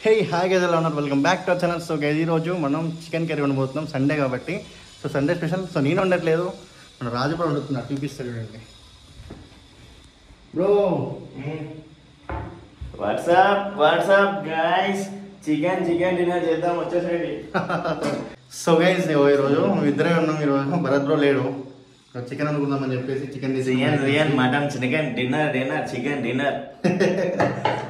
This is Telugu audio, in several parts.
హే హాయ్ గైస్, ఎలా ఉన్నారు? Welcome back to our channel. So guys, ఈరోజు మనం చికెన్ కర్రీ వండబోతున్నాం. సండే కాబట్టి. So Sunday special. సో నేను వండట్లేదు, మన రాజు కూడా వండుతున్నారు. చూపిస్తారు చూడండి bro. WhatsApp guys, chicken dinner చేద్దాం, వచ్చేసేయండి. సో గైస్, ఈరోజు ఇద్దరే ఉన్నాం. ఈరోజు భరత్ బ్రో లేడు. చికెన్ అనుకుందామని చెప్పేసి చికెన్ రియన్ మటన్ చికెన్ డిన్నర్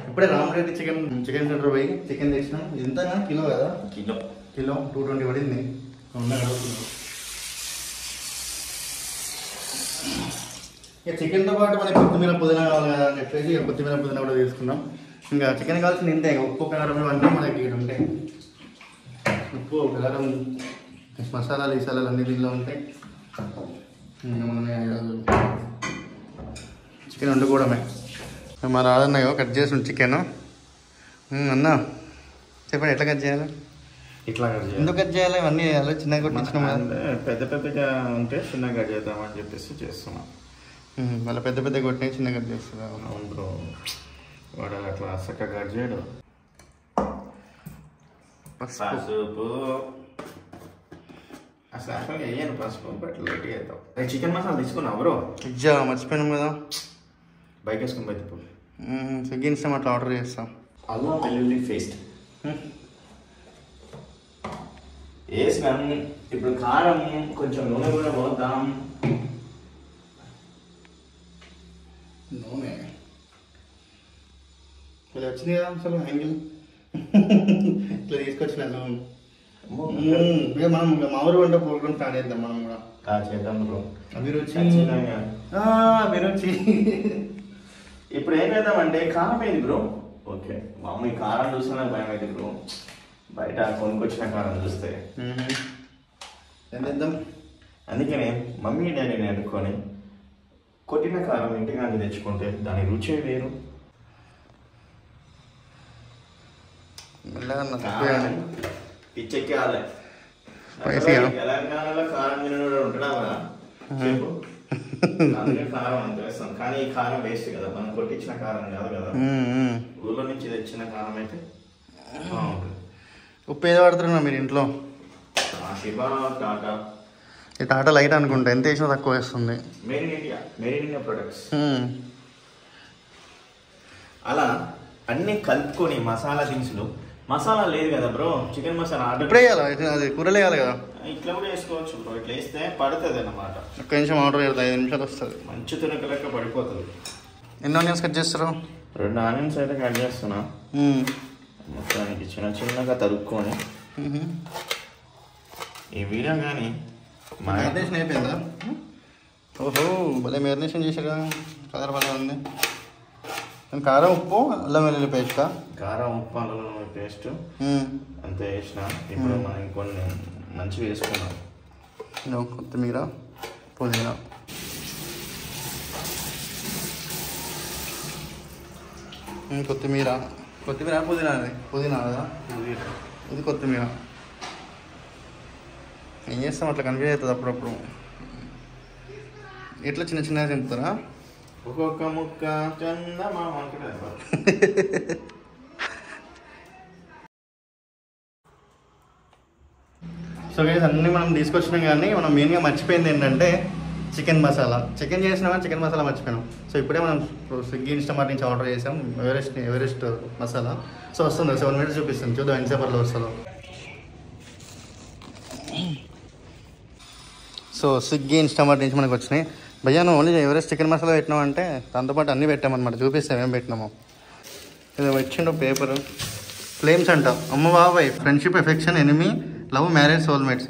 ఇప్పుడే రామరెడ్డి చికెన్ సెంటర్ పోయి చికెన్ తెచ్చినాం. ఎంత కిలో కదా? కిలో 220 పడింది. ఇక చికెన్తో పాటు మనకి కొత్తిమీర పుదీనా కావాలి కదా అని చెప్పేసి కొత్తిమీర పుదీనా కూడా తీసుకున్నాం. ఇంకా చికెన్ కావాల్సింది ఇంతే. ఉప్పు కారం ఇవన్నీ మనకి ఉంటాయి. ఉప్పు కారం మసాలాలు ఈసాలాలు అన్ని దీనిలో ఉంటాయి. మనమే చికెన్ వండుకోవడమే. మా రాదన్నయ్యో కట్ చేసి చికెన్. అన్న చెప్పండి, ఎట్లా కట్ చేయాలి? ఇట్లా కట్ చేయాలి. ఎందుకు కట్ చేయాలి? ఇవన్నీ చిన్నగా కొట్టించినాం కదా. పెద్దగా ఉంటే చిన్నగా కట్ చేద్దామని చెప్పేసి చేస్తున్నాం. మళ్ళీ పెద్ద కొట్టినా చిన్న కట్ చేస్తున్నా. అవును బ్రో, వాడు అట్లా చక్కగా కట్ చేయడు. పసుపు అసలు యాక్చువల్గా వేయను పసుపు, బట్ లేట్ చేద్దాం. చికెన్ మసాలా తీసుకున్నావు బ్రో? పిజ్జా మర్చిపోయినాం కదా, బైక్ వేసుకుని బయటకు. స్విగ్గీ ఇన్స్టామ్ అట్లా ఆర్డర్ చేస్తాం. అల్లం వెల్లుల్లి పేస్ట్ వేసినాం. ఇప్పుడు కారం, కొంచెం నూనె కూడా పోద్దాం. నూనె ఇలా వచ్చింది కదా అసలు యాంగిల్ ఇట్లా తీసుకొచ్చినాను. మనం మామూలు వంట ప్రోగ్రామ్ స్టార్ట్ చేద్దాం. మనం కూడా చేద్దాం బ్రో. అభిరుచి. ఇప్పుడు ఏం చేద్దామంటే కారం ఏంది బ్రో? ఓకే, మామూలు కారం చూస్తే నాకు భయం అయితే బ్రో. బయట కొనుక్కొచ్చిన కారం చూస్తే ఏం చేద్దాం. అందుకనే మమ్మీ డాడీని అనుకొని కొట్టిన కారం ఇంటికి నాకు తెచ్చుకుంటే దాని రుచే వేరు. పిచ్చెక్కి ఆలే తెలంగాణలో కారం తినడు ఉంటున్నా కదా చెప్పు. అందుకే కారం అంత వేస్తాం, కానీ ఈ కారం వేస్ట్ కదా, మనం కొట్టించిన కారం కాదు కదా. ఊళ్ళో నుంచి తెచ్చిన కారం అయితే బాగుంటుంది. ఉప్పు ఏదో వాడుతున్నా మీరు ఇంట్లో? టాటా. ఈ టాటా లైట్ అనుకుంటా, ఎంత వేసినా తక్కువ వేస్తుంది. Made in India products. అలా అన్ని కలుపుకొని మసాలా దినుసులు. మసాలా లేదు కదా బ్రో, చికెన్ మసాలా ఆర్డర్ ఇప్పుడే వేయాలి, అది కూరలు వేయాలి కదా. ఇట్లా కూడా వేసుకోవచ్చు బ్రో, ఇట్లా వేస్తే పడుతుంది అన్నమాట. ఒక్క నిమిషం ఆర్డర్ చేయాలి, 5 నిమిషాలు వస్తుంది. మంచి తునక లెక్క పడిపోతుంది. ఎన్ని ఆనియన్స్ కట్ చేస్తారు? 2 ఆనియన్స్ అయితే కట్ చేస్తున్నా. మొత్తానికి చిన్నగా తరుక్కొని. ఈ వీడియో కానీ మ్యారినేషన్ అయిపోయిందా? ఓహో, భలే మ్యారినేషన్ చేశారు కదా, కలర్ భలే ఉంది. కారం, ఉప్పు, అల్లం వెల్లుల్లి పేస్టా? కారం, ఉప్పు, అల్లం వెల్లుల్లి పేస్ట్ అంతే వేసిన. ఇప్పుడు మనం ఇంకొన్ని మంచిగా వేసుకున్నాం. కొత్తిమీర, పుదీనా. కొత్తిమీర పుదీనా. పుదీనా కదా ఇది. కొత్తిమీర ఏం చేస్తాం, అట్లా కన్ఫ్యూజ్ అవుతుంది అప్పుడప్పుడు. ఎట్లా చిన్నగా తింపుతారా? ఒక్కొక్క ముక్క చందమామ. సో గైస్, అన్నీ మనం తీసుకొచ్చినాం, కానీ మనం మెయిన్గా మర్చిపోయింది ఏంటంటే చికెన్ మసాలా. చికెన్ చేసినామా, చికెన్ మసాలా మర్చిపోయినాం. సో ఇప్పుడే మనం స్విగ్గీ ఇన్స్టామార్ట్ నుంచి ఆర్డర్ చేసాం ఎవరెస్ట్ మసాలా. సో వస్తుంది, 7 minutes చూపిస్తుంది. చూద్దాం ఎంతసేపట్లో వస్తుందో. సో స్విగ్గీ ఇన్స్టామార్ట్ నుంచి మనకు వచ్చినాయి. భయ్యా, నువ్వు ఓన్లీ ఎవరెస్ట్ చికెన్ మసాలా పెట్టినావు అంటే దాంతోపాటు అన్నీ పెట్టామన్నమాట. చూపిస్తాం ఏం పెట్టినామో. ఇది వచ్చిండు పేపరు. ఫ్లేమ్స్ అంట. అమ్మ బాబాయ్, friendship, affection, enemy, love, marriage, soulmates.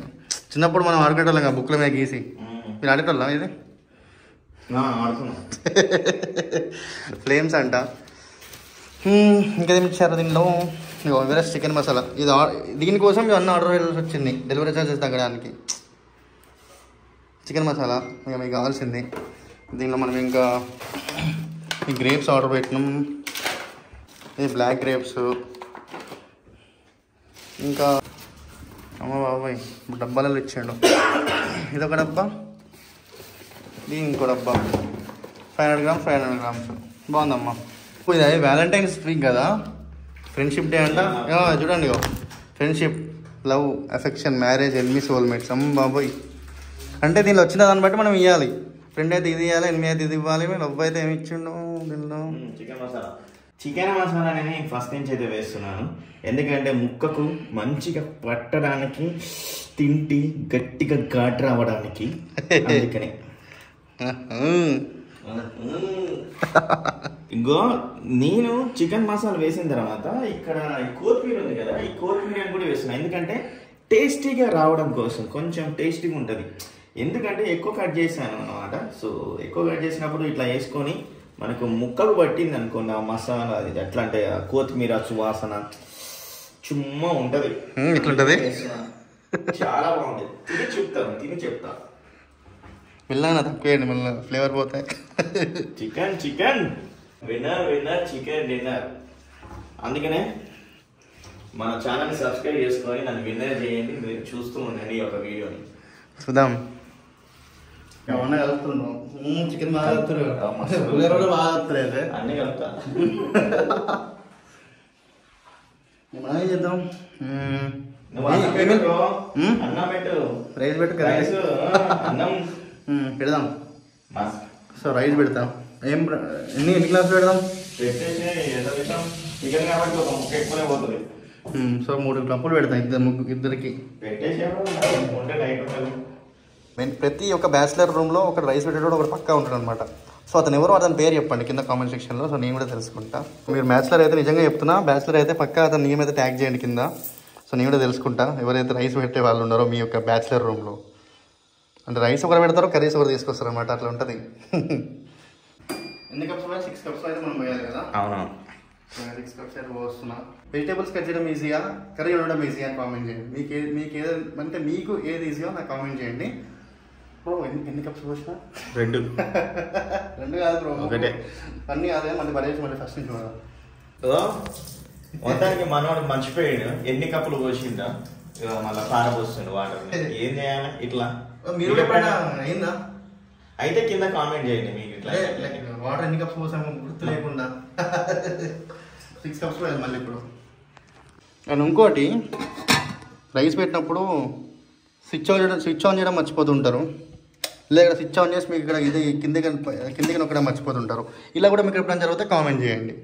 చిన్నప్పుడు మనం ఆడుకునేటోళ్ళం కదా బుక్ల మీద గీసి. మీరు ఆడేటోళ్ళం ఇది? ఫ్లేమ్స్ అంట. ఇంకేం ఇచ్చారు దీనిలో? Everest chicken masala. దీనికోసం ఇవన్నీ ఆర్డర్ చేయాల్సి వచ్చింది, డెలివరీ ఛార్జెస్ తగ్గడానికి. చికెన్ మసాలా ఇక మీకు కావాల్సింది. దీనిలో మనం ఇంకా ఈ గ్రేప్స్ ఆర్డర్ పెట్టినాం. ఇది బ్లాక్ గ్రేప్స్. ఇంకా అమ్మ బాబాయ్ డబ్బాలలో ఇచ్చాడు. ఇదొక డబ్బా, ఇది ఇంకో డబ్బా. 500 grams. బాగుందమ్మా. ఇది వ్యాలంటైన్స్ వీక్ కదా, ఫ్రెండ్షిప్ డే అంట. చూడండి, friendship, love, affection, marriage, enemy, soulmates. అమ్మ బాబోయ్, అంటే దీనిలో వచ్చిన దాన్ని బట్టి మనం ఇవ్వాలి. ఫ్రెండ్ అయితే ఇది ఇవ్వాలి, ఎనిమి అయితే ఇది ఇవ్వాలి, లవ్ అయితే ఏమి ఇచ్చిండు దీనిలో. చికెన్ మసాలా నేను ఫస్ట్ నుంచి అయితే వేస్తున్నాను, ఎందుకంటే ముక్కకు మంచిగా పట్టడానికి, తింటి గట్టిగా ఘాటు రావడానికి. అందుకని ఇంకో నేను చికెన్ మసాలా వేసిన తర్వాత ఇక్కడ ఈ కొత్తిమీర ఉంది కదా, ఈ కొత్తిమీర కూడా వేస్తున్నాను, ఎందుకంటే టేస్టీగా రావడం కోసం, కొంచెం టేస్టీగా ఉంటుంది. ఎందుకంటే ఎక్కువ కట్ చేశాను అనమాట. సో ఎక్కువ కట్ చేసినప్పుడు ఇట్లా వేసుకొని మనకు ముక్కకు పట్టింది అనుకోండి ఆ మసాలా, అది ఎట్లా అంటే కొత్తిమీర సువాసన చుమ్మా ఉంటుంది. ఇట్లుంటది, చాలా బాగుంటుంది. తిని చెప్తా వెళ్ళాను తక్కువేయండి, మళ్ళీ ఫ్లేవర్ పోతాయి. Chicken winner chicken dinner. అందుకనే మన ఛానల్ని సబ్స్క్రైబ్ చేసుకొని నన్ను విన్నర్ చేయండి. మీరు చూస్తూ ఉండండి ఈ యొక్క వీడియోని. చూద్దాం. చికెన్ బాగా అన్నీ కలుపుతా. మనం ఏం చేద్దాం, అన్నం పెట్టు, రైస్ పెట్టు, రైస్ అన్నం పెడదాం. సో రైస్ పెడతాం. ఎన్ని గ్లాసులు పెడదాం? పెట్టేసి ఎంత పెట్టాం, చికెన్ కాబట్టి ఒక ముక్క ఎక్కువనే పోతుంది. సో 3 కప్పులు పెడతాం ఇద్దరికి పెట్టేసి ఉంటే నైట్ ఉంటుంది. ప్రతి ఒక్క బ్యాచిలర్ రూమ్లో ఒక రైస్ పెట్టేటోడు ఒకటి పక్కా ఉంటాడు అనమాట. సో అతను ఎవరో అతని పేరు చెప్పండి కింద కామెంట్ సెక్షన్లో. సో నేను కూడా తెలుసుకుంటా. మీరు బ్యాచిలర్ అయితే నిజంగా చెప్తున్నా, బ్యాచిలర్ అయితే పక్కా అతను నేమ్ అయితే ట్యాగ్ చేయండి కింద. సో నేను కూడా తెలుసుకుంటా ఎవరైతే రైస్ పెట్టే వాళ్ళు ఉన్నారో మీ యొక్క బ్యాచిలర్ రూమ్లో. అంటే రైస్ ఒకరు పెడతారో కర్రీస్ ఒకరు తీసుకొస్తారు అనమాట, అట్లా ఉంటుంది. ఎన్ని కప్స్? 6 కప్స్ అయితే మనం పోయాలి కదా. అవునవును, 6 కప్స్ అయితే పోస్తున్నా. వెజిటేబుల్స్ కట్ చేయడం ఈజీగా, కర్రీ ఉండడం ఈజీగా అని కామెంట్ చేయండి. మీకు ఏది ఈజీగా నాకు కామెంట్ చేయండి. బ్రో ఎన్ని కప్స్ పోసినా? 2 కాదు బ్రో, ఒకటే. అన్నీ కాదే, మళ్ళీ పడేసి మళ్ళీ ఫస్ట్ నుంచి చూడాలి. మొత్తానికి మనవాడు మర్చిపోయాడు ఎన్ని కప్పులు పోసిందా, మళ్ళీ పారబోస్తుండు వాటర్. ఏం చేయాలి ఇట్లా? మీరు ఎప్పుడైనా అయిందా? అయితే కింద కామెంట్ చేయండి మీకు ఇట్లా వాటర్ ఎన్ని కప్స్ పోసాము గుర్తు లేకుండా. 6 కప్స్ పోయాలి మళ్ళీ ఇప్పుడు. అండ్ ఇంకోటి, రైస్ పెట్టినప్పుడు స్విచ్ ఆన్ చేయడం మర్చిపోతుంటారు, లేదా స్విచ్ ఆన్ చేసి మీకు ఇక్కడ ఇది కిందికి నొక్కడం మర్చిపోతుంటారు. ఇలా కూడా మీకు ఎప్పుడైనా జరిగితే కామెంట్ చేయండి.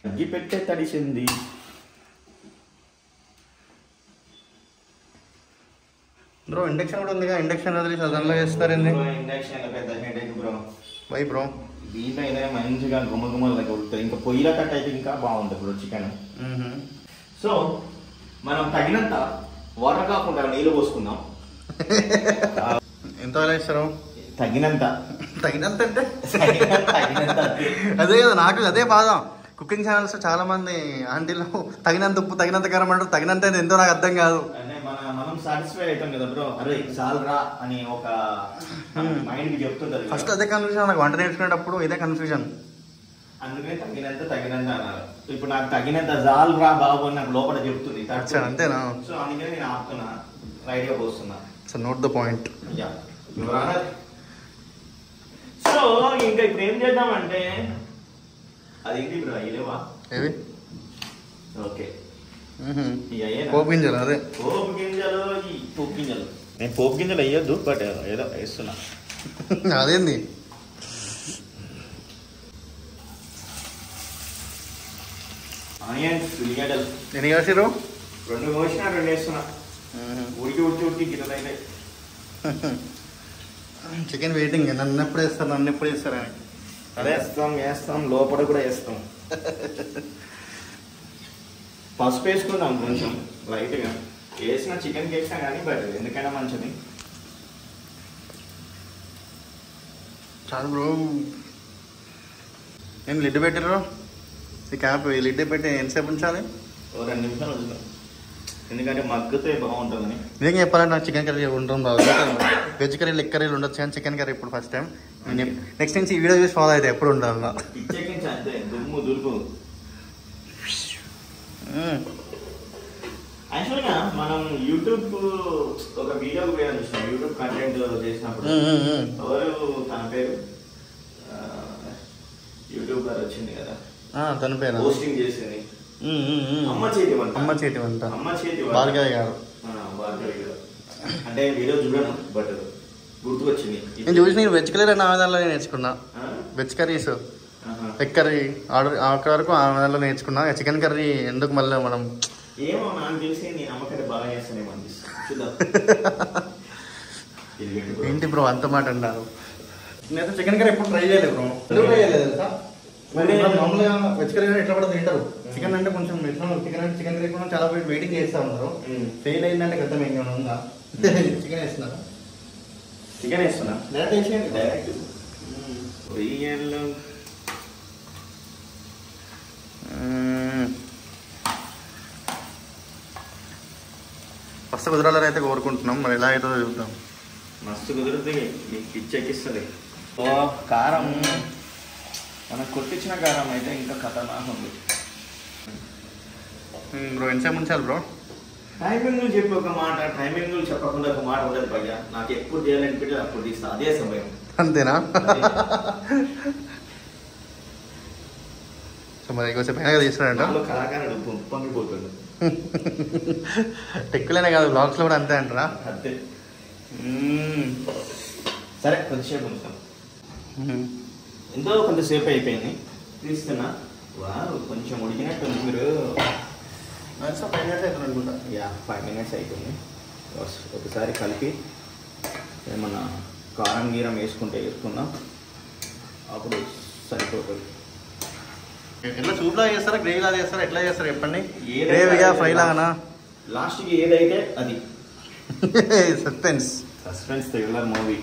అగ్గి పెట్టే తడిసింది. బ్రో ఇండక్షన్ కూడా ఉందిగా, ఇండక్షన్ వదిలి సదన్లో చేస్తారండి. ఇండక్షన్ పెద్ద హెడేక్ బ్రో. Why bro? దీంట్లో ఏదైనా మంచిగా గుమ్మగుమ్మలు దగ్గర ఉంటుంది. ఇంకా పొయ్యిలో కట్ అయితే ఇంకా బాగుంటుంది బ్రో చికెన్. సో మనం తగినంత వాటర్ కాకుండా నీళ్ళు పోసుకుందాం. ఎంత వేస్తారు? తగినంత అంటే అదే కదా, నాకు అదే బాధ. కుకింగ్ ఛానల్స్ చాలా మంది ఆంటీలు తగినంత ఉప్పు తగినంత కారం అంటారు, తగినంత ఎంతో నాకు అర్థం కాదు. అంటే మనం సాటిస్ఫై అవుతాం కదా బ్రో, అరే చాలరా అని ఒక మైండ్ కి చెప్తుంటది. ఫస్ట్ అదే కన్ఫ్యూజన్ నాకు, వంట నేర్చుకునేటప్పుడు ఇదే కన్ఫ్యూజన్. అందుకనే తగినంత అన్నారు. ఇప్పుడు నాకు తగినంత జాలరా బాబు అని నాకు లోపల చెప్తుంది. అంతేనా? సో అందుకనే నేను ఆపుతున్నా, రైట్ గా పోస్తున్నా. So note the point. So ఇంకా ఇప్పుడు ఏం చేద్దామంటే, అదేంటి బ్రో అయ్యేవా ఏవి? ఓకే, పోపు గింజలు. అదే పోపు గింజలు. నేను పోపు గింజలు వేయొద్దు, బట్ ఏదో వేస్తున్నా. అదేంది? ఆనియన్స్, ఉల్లిగడ్డలు. ఎన్ని కాసిరు? 2 కోసినా 2 వేస్తున్నా. ఉడికి గిన్నెలు అయితే. చికెన్ వెయిటింగ్, నన్ను ఎప్పుడు వేస్తారు అని. వేస్తాం లోపల కూడా వేస్తాం. పసుపు వేసుకుందాం కొంచెం లైట్గా. వేసిన చికెన్కి వేసినా కానీ బట్ ఎందుకైనా మంచిది. చాలు బ్రో. నేను లిడ్ పెట్టారు, ఈ క్యాప్ లిడ్ పెట్టి ఎంతసేపు ఉంచాలి? 2 నిమిషాలు వదులుతాం, ఎందుకంటే మగ్గితే బాగుంటుందని. నిజంగా చెప్పాలంటే నాకు చికెన్ కర్రీ ఉండడం బాగుంది. వెజ్ కర్రీ, లెగ్ కర్రీలు ఉండొచ్చు కానీ చికెన్ కర్రీ ఇప్పుడు ఫస్ట్ టైం. నెక్స్ట్ నుంచి ఈ వీడియో చూసి ఫాలో అయితే ఎప్పుడు ఉండాలి. అంతే దుమ్ము దులుపు. యాక్చువల్గా మనం యూట్యూబ్ ఒక వీడియో కూడా చూసినాం, యూట్యూబ్ కంటెంట్ చేసినప్పుడు. ఎవరు తన పేరు యూట్యూబర్ వచ్చింది కదా, తన పేరు పోస్టింగ్ చేసింది అమ్మ చేతి వంట. అమ్మ చేతి వంట. అమ్మ చేతి వంట. భార్గవి గారు. భార్గవి గారు అంటే వీడియో చూడను బట్ గుర్తుకొచ్చింది. నేను చూసి నేను వెజ్ కర్రీ రెండు ఆమెదాల్లో నేర్చుకున్నా. Veg curries egg curry order వరకు ఆమెదాల్లో నేర్చుకున్నా. చికెన్ కర్రీ ఎందుకు మళ్ళీ మనం ఏమో నాకు తెలిసి నేను అమ్మకంటే బాగా చేస్తానేమో అనిపిస్తుంది. చూద్దాం. ఏంటి బ్రో అంత మాట అన్నారు? నేనైతే చికెన్ కర్రీ ఎప్పుడు ట్రై చేయలేదు బ్రో. ఎందుకు ట్రై చేయలేదు తెలుసా? మామూలుగా వెజ్ కర్రీ ఎట్లా పడుతుంది తింటారు. చికెన్ అంటే కొంచెం ఎట్లా చికెన్ కర్రీ కూడా చాలా వెయిటింగ్ చేస్తూ ఉన్నారు. ఫెయిల్ అయిందంటే గతం ఏమైనా ఉందా? చికెన్ వేస్తున్నారు. చికెన్ వేస్తున్నా డైరెక్ట్ వేసేయండి. డైరెక్ట్ రొయ్యలు ఫస్ట్ కుదరాలని అయితే కోరుకుంటున్నాం. మరి ఎలా అవుతుందో చూద్దాం. మస్తు కుదురుతుంది. మీకు పిచ్చెక్కిస్తుంది. ఓ కారం మనకు కొట్టించిన కారం అయితే ఇంకా ఖతర్నాక్ ఉంది బ్రో. ఎంతసేపు ఉంచాలి బ్రో? టైమింగ్లు చెప్పి ఒక మాట, టైమింగ్లు చెప్పకుండా ఒక మాట ఉండదు భయ్యా. నాకు ఎప్పుడు చేయాలనిపింటే అప్పుడు తీస్తా అదే సమయం. అంతేనా? సో మరి కొంచెం పైన తీస్తాడంట. కళాకారుడు పొంగిపోతుంది. టెక్కులేనే కాదు బ్లాగ్స్ లో కూడా అంతే అంటారా? అంతే. సరే కొంతసేపు ఉంచుతాం. ఎంతో కొంతసేపు అయిపోయింది. తీస్తున్నా. వా కొంచెం ఉడికినట్టు ఉంది. మీరు 5 minutes అవుతుంది అనుకుంటా. 5 minutes అవుతుంది. ఒకసారి కలిపి ఏమన్నా కారం గీరం వేసుకుందాం. అప్పుడు సరిపోతుంది. ఎట్లా సూప్లా చేస్తారా, గ్రేవీలా చేస్తారా, ఎట్లా చేస్తారా చెప్పండి? గ్రేవీగా ఫ్రై లాగానా? లాస్ట్కి ఏదైతే అది. Suspense thriller movie.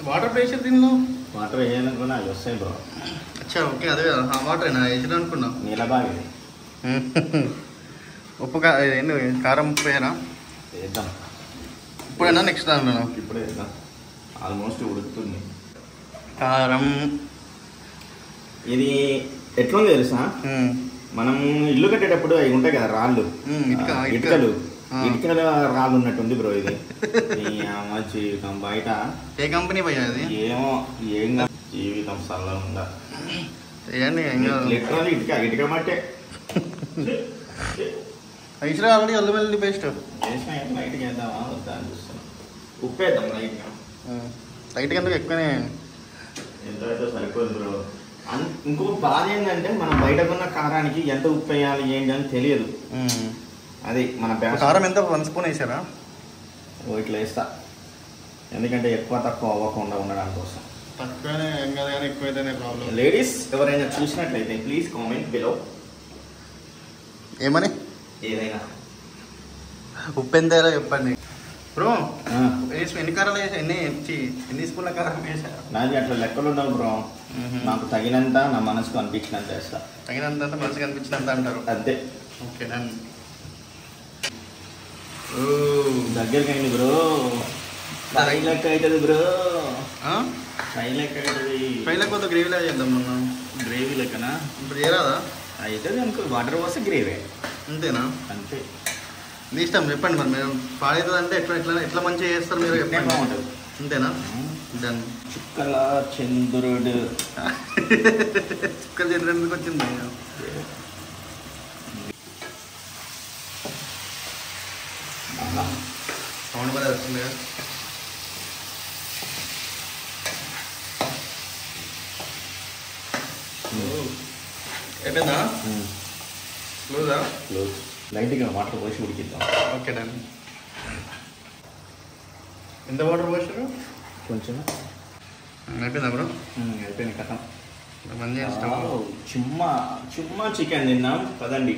Water pressure దీనిలో వాటర్ వేయాలనుకున్నా అవి వస్తాయి బ్రో. అచ్చా ఓకే. అదే వాటరేనా వేసిన అనుకున్నా. నీలబాగి ఉప్పు ఏంటి కారం ఉప్పు వేయరా? వేద్దాం. ఇప్పుడైనా నెక్స్ట్ దాంట్లో ఇప్పుడే వేద్దాం. ఆల్మోస్ట్ ఉడుకుతుంది. కారం ఇది ఎట్లుంది తెలుసా? మనం ఇల్లు కట్టేటప్పుడు అవి ఉంటాయి కదా రాళ్ళు, ఇటుకలు రాళ్ళు ఉన్నట్టుంది బ్రో ఇది. జీవితం బయట ఏ కంపెనీ పోయా అది? ఏమో ఏం జీవితం సల్లా ఉందా? లిటరల్లీ ఇటుక మట్టే. ఐశ్వర్య ఆల్రెడీ అల్లం వెల్లుల్లి పేస్ట్ వేసినా లైట్గా వేద్దామా వద్దా అనిపిస్తున్నాం. ఉప్పు వేద్దాం లైట్గా. లైట్గా ఎందుకు ఎక్కువనే ఎంత అయితే సరిపోదు బ్రో. ఇంకో బాధ ఏంటంటే మనం బయట కొన్న కారానికి ఎంత ఉప్పు వేయాలి ఏంటి అని తెలియదు. అది మన కారం ఎంత 1 స్పూన్ వేసారా? ఇట్లా వేస్తా. ఎందుకంటే ఎక్కువ తక్కువ అవ్వకుండా ఉండడం కోసం. తక్కువనే ఏం కాదు కానీ ఎక్కువైతేనే ప్రాబ్లం. లేడీస్ ఎవరైనా చూసినట్లయితే ప్లీజ్ కామెంట్ బిలో ఏమని ఏదైనా ఉప్పు ఎంత చెప్పండి బ్రో. ఎన్ని కారాలు వేసా? ఎన్ని స్పూన్ల కారం వేసా? నాది అట్లా లెక్కలు ఉండవు బ్రో. నాకు తగినంత నా మనసుకు అనిపించినంత వేస్తా. తగినంత మనసుకు అనిపించినంత అంటారు. అంతే. Okay done. దగ్గరికి అయింది బ్రో. ఫ్రై లెక్క అవుతుంది బ్రో. ఫ్రై లెక్క అవుతుంది. ఫ్రై లెక్క వద్ద గ్రేవీలా చేద్దాం. మనం గ్రేవీ లెక్కనా? ఇప్పుడు చేయరాదా? అవుతుంది అనుకో. వాటర్ పోస్తే గ్రేవీ. అంతేనా? అంతే. మీ ఇష్టం చెప్పండి. మరి మీరు పాడవుతుంది అంటే ఎట్లా మంచిగా చేస్తారు మీరు చెప్పండి. బాగుంటుంది. అంతేనా? డన్. చుక్కల చంద్రుడు. చుక్కల చంద్రుడు ఎందుకు వచ్చింది? సౌండ్ కూడా వస్తుంది కదా. అయిపోయిందా? క్లోజా? క్లోజ్. లైట్గా వాటర్ పోసి ఉడికిద్దాం. Okay done. ఎంత వాటర్ పోసారు? కొంచెం. అయిపోయిందా బ్రో? అయిపోయింది కథ. మంచి ఇష్టం. చుమ్మా చికెన్ తిన్నాం పదండి.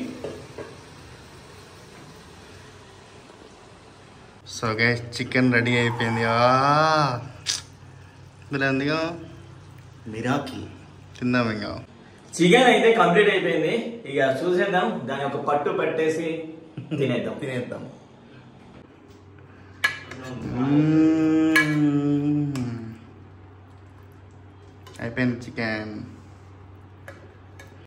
సో గైస్ చికెన్ రెడీ అయిపోయింది. మీరు ఎందుకు మిరాకిల్ తిందాం. ఇంకా చికెన్ అయితే కంప్లీట్ అయిపోయింది. ఇక చూసేద్దాం. దాని ఒక పట్టు పట్టేసి తినేద్దాం. అయిపోయింది చికెన్.